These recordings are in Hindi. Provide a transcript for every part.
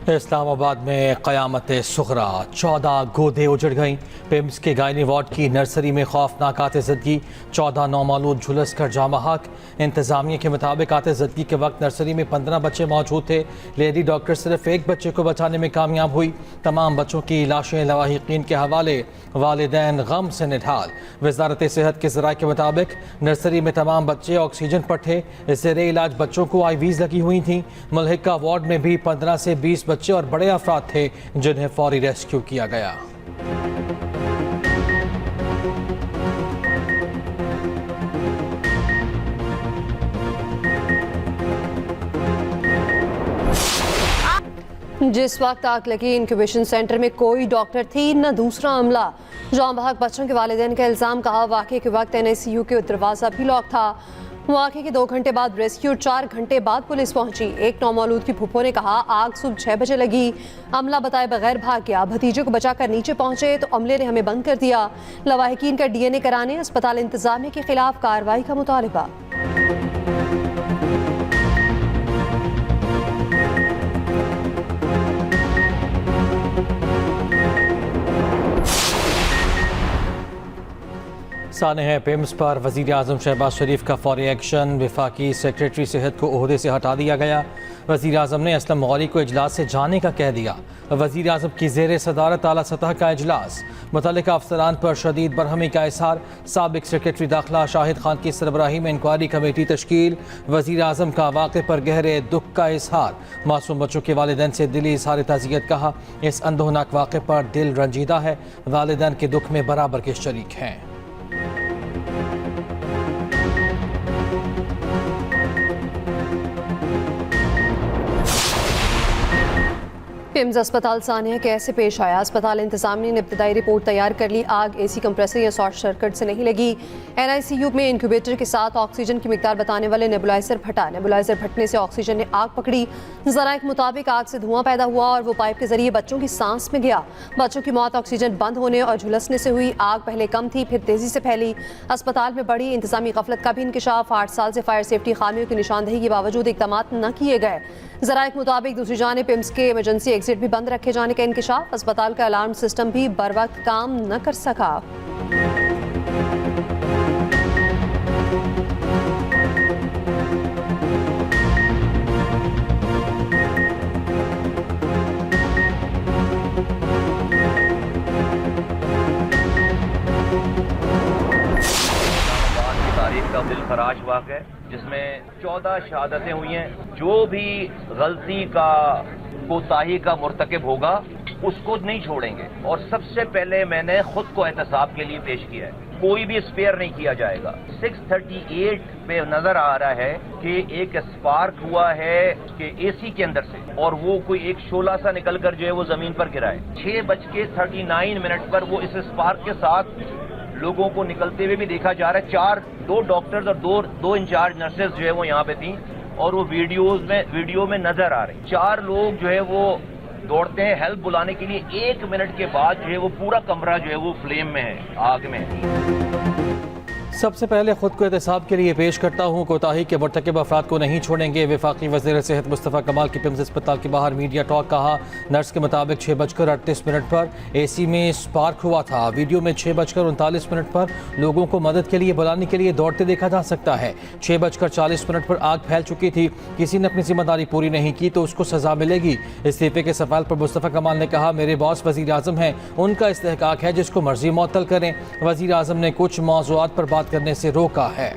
इस्लामाबाद में क़यामत सुग़रा 14 गोदे उजड़ गईं। पिम्स के गायनी वार्ड की नर्सरी में खौफनाक आतिज़दगी, 14 नौमालूद झुलस कर जाँ बहक। इंतज़ामिया के मुताबिक आतिज़दगी के वक्त नर्सरी में 15 बच्चे मौजूद थे। लेडी डॉक्टर सिर्फ एक बच्चे को बचाने में कामयाब हुई। तमाम बच्चों की लाशें लवाहिकीन के हवाले, वालिदैन गम से निढाल। वजारत सेहत के ज़राए के मुताबिक नर्सरी में तमाम बच्चे ऑक्सीजन पर थे। ज़ेरे इलाज बच्चों को IVs लगी हुई थी। मुल्हिका वार्ड में भी 15 से 20 बच्चे और बड़े अफराद थे जिन्हें फौरी रेस्क्यू किया गया। जिस वक्त आग लगी इंक्यूबेशन सेंटर में कोई डॉक्टर थी न दूसरा अमला। जाँ बहक बच्चों के वालिदैन का इल्ज़ाम, कहा वाक़े के वक्त NICU के दरवाज़ा भी लॉक था। वाक़े के 2 घंटे बाद रेस्क्यू, 4 घंटे बाद पुलिस पहुंची। एक नौमौलूद की फूफो ने कहा आग सुबह 6 बजे लगी, अमला बताए बगैर भाग गया। भतीजे को बचाकर नीचे पहुंचे तो अमले ने हमें बंद कर दिया। लवाहिकीन का DNA कराने अस्पताल इंतजामिया के खिलाफ कार्रवाई का मुतालबा। सानह पिम्स पर वज़ीर आज़म शहबाज शरीफ का फौरी एक्शन, वफाकी सेक्रेटरी सेहत को ओहदे से हटा दिया गया। वज़ीर आज़म ने असलम गौरी को इजलास से जाने का कह दिया। वज़ीर आज़म की ज़ेर सदारत आला सतह का इजलास, मुतल्लिका अफसरान पर शदीद बरहमी का इज़हार। साबिक सेक्रेटरी दाखिला शाहिद खान की सरबराही में इंक्वायरी कमेटी तश्कील। वज़ीर आज़म का वाक़े पर गहरे दुख का इज़हार। मासूम बच्चों के वालिदैन से दिली इज़हार ताज़ियत, कहा इस अंदोहनाक वाक़े पर दिल रंजीदा है। वालिदैन के दुख में बराबर के शरीक हैं। पिम्स अस्पताल सानिया कैसे पेश आया। अस्पताल इंतजामिया ने इब्तदाई रिपोर्ट तैयार कर ली। आग AC कंप्रेसर या शॉर्ट सर्किट से नहीं लगी। NICU में इंक्यूबेटर के साथ ऑक्सीजन की मिकदार बताने वाले नेबुलाइजर फटा। नेबुलाइजर फटने से ऑक्सीजन ने आग पकड़ी। ज़राए के मुताबिक आग से धुआं पैदा हुआ और वो पाइप के जरिए बच्चों की सांस में गया। बच्चों की मौत ऑक्सीजन बंद होने और झुलसने से हुई। आग पहले कम थी, फिर तेजी से फैली। अस्पताल में बड़ी इंतजामी गफलत का भी इंकशाफ। 8 साल से फायर सेफ्टी खामियों की निशानदेही के बावजूद इकदाम न किए गए। ज़राए के मुताबिक दूसरी जानिब पिम्स के इमरजेंसी एग्जिट भी बंद रखे जाने का इंकशाफ। अस्पताल का अलार्म सिस्टम भी बर वक्त काम न कर सका। का दिलखराश वाक़ है जिसमें 14 शहादतें हुई हैं। जो भी गलती का कोताही का मुर्तकिब होगा उसको नहीं छोड़ेंगे और सबसे पहले मैंने खुद को एहतसाब के लिए पेश किया है। कोई भी स्पेयर नहीं किया जाएगा। 638 पे नजर आ रहा है कि एक स्पार्क हुआ है कि AC के अंदर से और वो कोई एक शोला सा निकल कर जो है वो जमीन पर गिरा है। 6:39 पर वो इस स्पार्क के साथ लोगों को निकलते हुए भी देखा जा रहा है। 2 डॉक्टर्स और दो इंचार्ज नर्सेज जो है वो यहाँ पे थी और वो वीडियो में नजर आ रही। 4 लोग जो है वो दौड़ते हैं हेल्प बुलाने के लिए। 1 मिनट के बाद जो है वो पूरा कमरा जो है वो फ्लेम में है, आग में है। सबसे पहले खुद को एहतसाब के लिए पेश करता हूँ। कोताही के मुर्तकिब अफराद को नहीं छोड़ेंगे। वफाकी वज़ीर सेहत मुस्तफ़ा कमाल की पिम्स अस्पताल के बाहर मीडिया टॉक, कहा नर्स के मुताबिक 6:38 पर AC में स्पार्क हुआ था। वीडियो में 6:39 पर लोगों को मदद के लिए बुलाने के लिए दौड़ते देखा जा सकता है। 6:40 पर आग फैल चुकी थी। किसी ने अपनी जिम्मेदारी पूरी नहीं की तो उसको सजा मिलेगी। इस्तीफे के सवाल पर मुस्तफ़ा कमाल ने कहा मेरे बॉस वज़ीर आज़म हैं, उनका इस्तेहकाक है जिसको मर्जी मुअत्तल करें। वज़ीर आज़म ने कुछ मौज़ूआत पर बात करने से रोका है।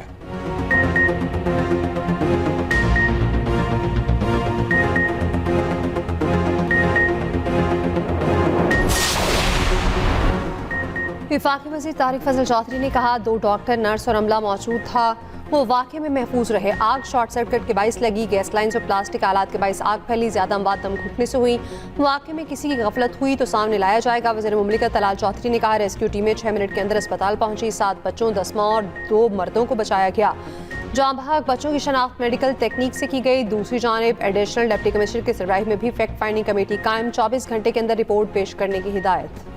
वफाकी वज़ीर तारिक फजल चौधरी ने कहा 2 डॉक्टर, नर्स और अमला मौजूद था, वो वाक़े में महफूज रहे। आग शॉर्ट सर्किट के बाइस लगी। गैस लाइन्स और प्लास्टिक आलात के बाइस आग फैली। ज़्यादा अमवात दम घुटने से हुई। वाक़े में किसी की गफलत हुई तो सामने लाया जाएगा। वज़ीर मुमलिकत तलाल चौधरी ने कहा रेस्क्यू टीमें 6 मिनट के अंदर अस्पताल पहुंची। 7 बच्चों, 10 माँ और 2 मर्दों को बचाया गया। जाँ बहक बच्चों की शनाख्त मेडिकल टेक्निक से की गई। दूसरी जानिब एडिशनल डिप्टी कमिश्नर के सरबराही में भी फैक्ट फाइंडिंग कमेटी कायम। 24 घंटे के अंदर रिपोर्ट पेश करने की हिदायत।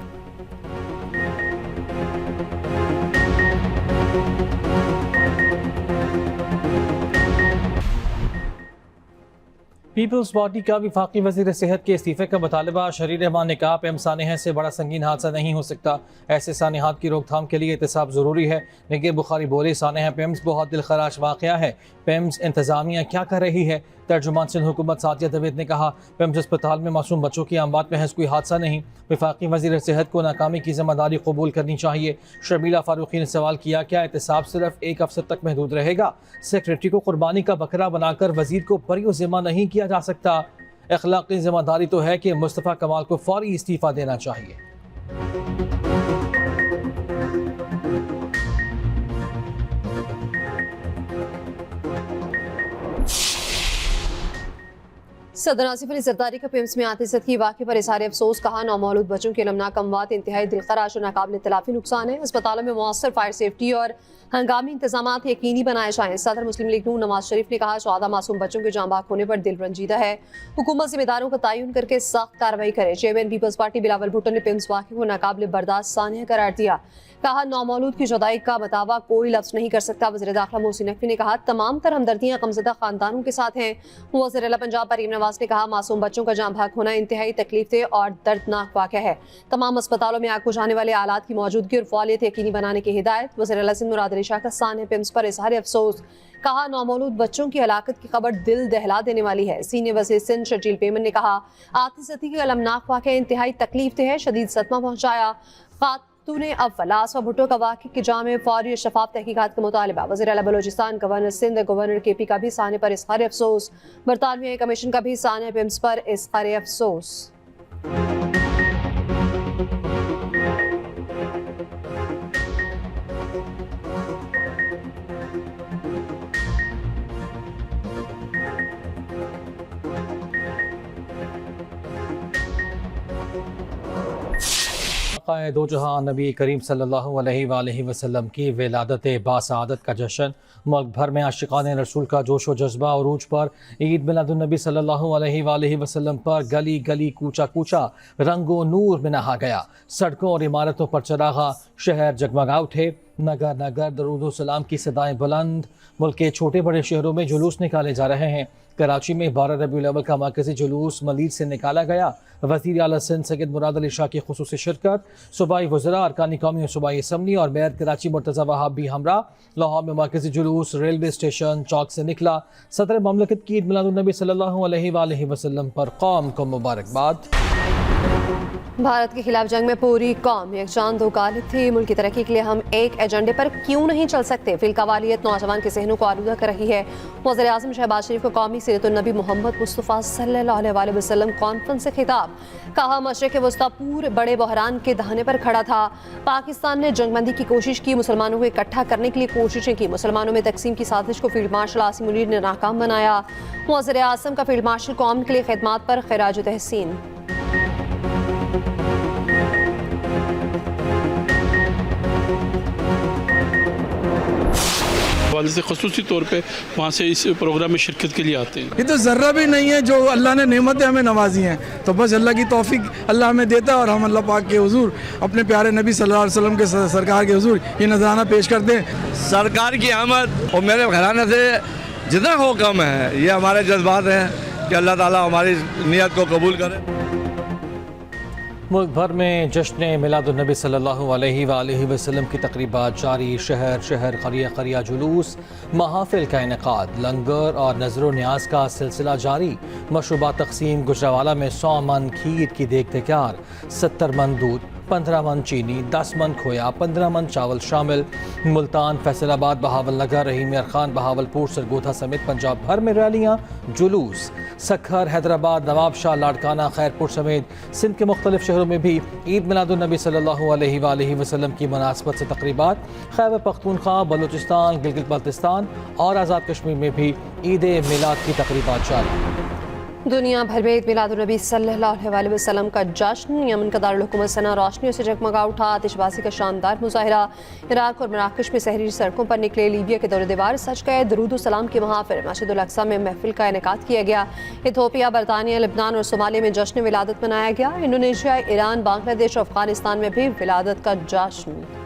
पीपल्स पार्टी का वफाकी वज़ीर सेहत के इस्तीफे का मुतालबा। शरीर रहमान ने कहा पेम्स सानहा से बड़ा संगीन हादसा नहीं हो सकता, ऐसे सानहात की रोकथाम के लिए एहतसाब ज़रूरी है। निगे बुखारी बोले सानहा पेम्स बहुत दिलखराश वाक़या है, पेम्स इंतज़ामिया क्या कर रही है। तर्जुमान सिंध हुकूमत सादिया जावेद ने कहा पेम्स अस्पताल में मासूम बच्चों की अमवात महज कोई हादसा नहीं, वफाकी वज़ीर सेहत को नाकामी की जिम्मेदारी कबूल करनी चाहिए। शर्मिला फारूकी ने सवाल किया क्या एहतसाब सिर्फ एक अफसर तक महदूद रहेगा? सेक्रेटरी को कुर्बानी का बकरा बनाकर वज़ीर को बरी ज़िम्मा नहीं किया जा सकता। अखलाकी जिम्मेदारी तो है कि मुस्तफ़ा कमाल को फौरी इस्तीफ़ा देना चाहिए। सदर आसिफ अली जरदारी का पेम्स में आतिशत की वाक़े पर इज़हार अफसोस। कहा नौमौलूद बच्चों के अलमनाक अमवात इंतहाई दिलखराश और नाकाबिल तलाफी नुकसान है। अस्पतालों में मौसर फायर सेफ्टी और हंगामी इंतजाम यकीनी बनाए जाएँ। सदर मुस्लिम लीग नून नवाज शरीफ ने कहा 14 मासूम बच्चों के जाँ बाग होने पर दिल रंजीदा है, हुकूमत जिम्मेदारों का तयन करके सख्त कार्रवाई करे। Chairman People's Party Bilawal Bhutto ने पेम्स वाक़े को नाकाबिल बर्दाश्त सानिया करार दिया। कहा नौमौलूद की जुदाई का बतावा कोई लफ्ज़ नहीं कर सकता। वज़ीर दाखिला मोहसिन नकवी ने कहा तमाम तर हमदर्दियाँ गमज़दा ख़ानदानों के साथ हैं। वज़ीर आला पंजाब मरीम नवाज ने कहा मासूम बच्चों का जाँ भाग होना इंतहाई तकलीफदेह और दर्दनाक वाक़या है। तमाम अस्पतालों में आग बुझाने वाले आलात की मौजूदगी और फ़ौलियत यकीनी बनाने की हिदायत। वज़ीर आला सिंध मुराद अली शाह का सानहा पेम्स पर इज़हार अफसोस। कहा नौमौलूद बच्चों की हलाकत की खबर दिल दहला देने वाली है। सीनियर वज़ीर सिंध शर्जील पेमन ने कहा आतिशती के अलमनाक वाक़या इंतहाई तकलीफदेह है, शदीद सदमा पहुँचाया। खातूने अव्वल आसमा भुट्टो का वाक़े की जाँ में फौरी और शफाफ तहकीकात का मुतालबा। वज़ीर आला Balochistan, governor Sindh, governor KP का भी सानहे पर इज़हार अफसोस। बरतानवी कमीशन का भी सानहा पेम्स पर इज़हार अफसोस। दो जहां नबी करीम सल्लल्लाहु अलैहि वसल्लम की विलादत बासआदत का जश्न। मुल्क भर में आशिकान रसूल का जोश व जज्बा अरूज पर। ईद मिलादुन्नबी सल्लल्लाहु अलैहि वसल्लम पर गली गली कूचा कूचा रंगो नूर में नहा गया। सड़कों और इमारतों पर चरागा, शहर जगमगा उठे। नगर नगर दरूद सलाम की सदाएं बुलंद। मुल्क के छोटे बड़े शहरों में जुलूस निकाले जा रहे हैं। कराची में 12 रबीउल अव्वल का मरकजी जुलूस मलीद से निकाला गया। वज़ीर आला सिंध सैयद मुराद अली शाह की खुसूसी शिरकत। सूबाई वज़रा, अरकानी कौमी और सूबाई असम्बली और मेयर कराची मुर्तज़ा वहाब भी हमरा। लाहौर में मरकजी जुलूस रेलवे स्टेशन चौक से निकला। सदर ममलकत की ईद मिलादुन्नबी सल्लल्लाहु अलैहि वसल्लम पर कौम को मुबारकबाद। भारत के खिलाफ जंग में पूरी कौम यकजान दो गालिब थी। मुल्क की तरक्की के लिए हम एक एजेंडे पर क्यों नहीं चल सकते? फिलकवालियत नौजवान के जहनों को आलूदा कर रही है। वज़ीर आज़म शहबाज शरीफ को कौमी सीरतुन्नबी मोहम्मद मुस्तफ़ा सल्लल्लाहु अलैहि वसल्लम कॉन्फ्रेंस से खिताब। कहा मशरिक़ वस्ता पूरे बड़े बहरान के दहाने पर खड़ा था। पाकिस्तान ने जंगबंदी की कोशिश की, मुसलमानों को इकट्ठा करने के लिए कोशिशें की। मुसलमानों में तकसीम की साजिश को फील्ड मार्शल आसिम मुनीर ने नाकाम बनाया। वज़ीर आज़म का फील्ड मार्शल कौम के लिए खिदमात पर खिराज तहसीन। वाले से ख़ुसूसी तौर पे वहाँ से इस प्रोग्राम में शिरकत के लिए आते हैं। ये तो ज़र्रा भी नहीं है जो अल्लाह ने नेमतें हमें नवाजी हैं, तो बस अल्लाह की तौफीक अल्लाह हमें देता है और हम अल्लाह पाक के हुजूर अपने प्यारे नबी सल्लल्लाहु अलैहि वसल्लम के सरकार के हुजूर ये नजराना पेश करते हैं। सरकार की आमद और मेरे घराने से जितना हो कम है, ये हमारे जज्बात हैं कि अल्लाह ताला हमारी नीयत को कबूल करे। मुल्क भर में जश्न मिलादुन्नबी सल्लल्लाहु अलैहि वसल्लम की तकरीबात जारी। शहर शहर क़रिया क़रिया जुलूस, महाफिल का इनेकाद, लंगर और नज़र न्याज का सिलसिला जारी। मशरूबात तकसीम। गुजरावाला में 100 मन खीर की देग तैयार, 70 मन दूध, 15 मन चीनी, 10 मन खोया, 15 मन चावल शामिल। मुल्तान, फैसलाबाद, बहावलनगर, रहीम यार खान, बहावलपुर, सरगोधा समेत पंजाब भर में रैलियाँ, जुलूस। सखर, हैदराबाद, नवाबशाह, लाड़काना, खैरपुर समेत सिंध के मुख्तलिफ शहरों में भी ईद मिलादुन्नबी सल्लल्लाहु अलैहि वसल्लम की मुनासबत से तकरीबात। खैबर पख्तूनख्वा, बलूचिस्तान, गिलगित बाल्तिस्तान और आज़ाद कश्मीर में भी ईद मिलाद की तकरीबात जारी। दुनिया भर में ईद मिलादुन्नबी सल्लल्लाहु अलैहि वसल्लम का जश्न। यमन का दारुल हुकूमत सना रोशनियों से जगमगा उठा। आतिशबाजी का शानदार मुजाहिरा। इराक और मराकश में शहरी सड़कों पर निकले। लीबिया के दौरे दीवार सज गए। दरूद सलाम के महाफिर मस्जिदुल अक्सा में महफिल का इनेकाद किया गया। इथोपिया, बरतानिया, लेबनान और सोमालिया में जश्न विलादत मनाया गया। इंडोनेशिया, ईरान, बांग्लादेश और अफगानिस्तान में भी विलादत का जश्न।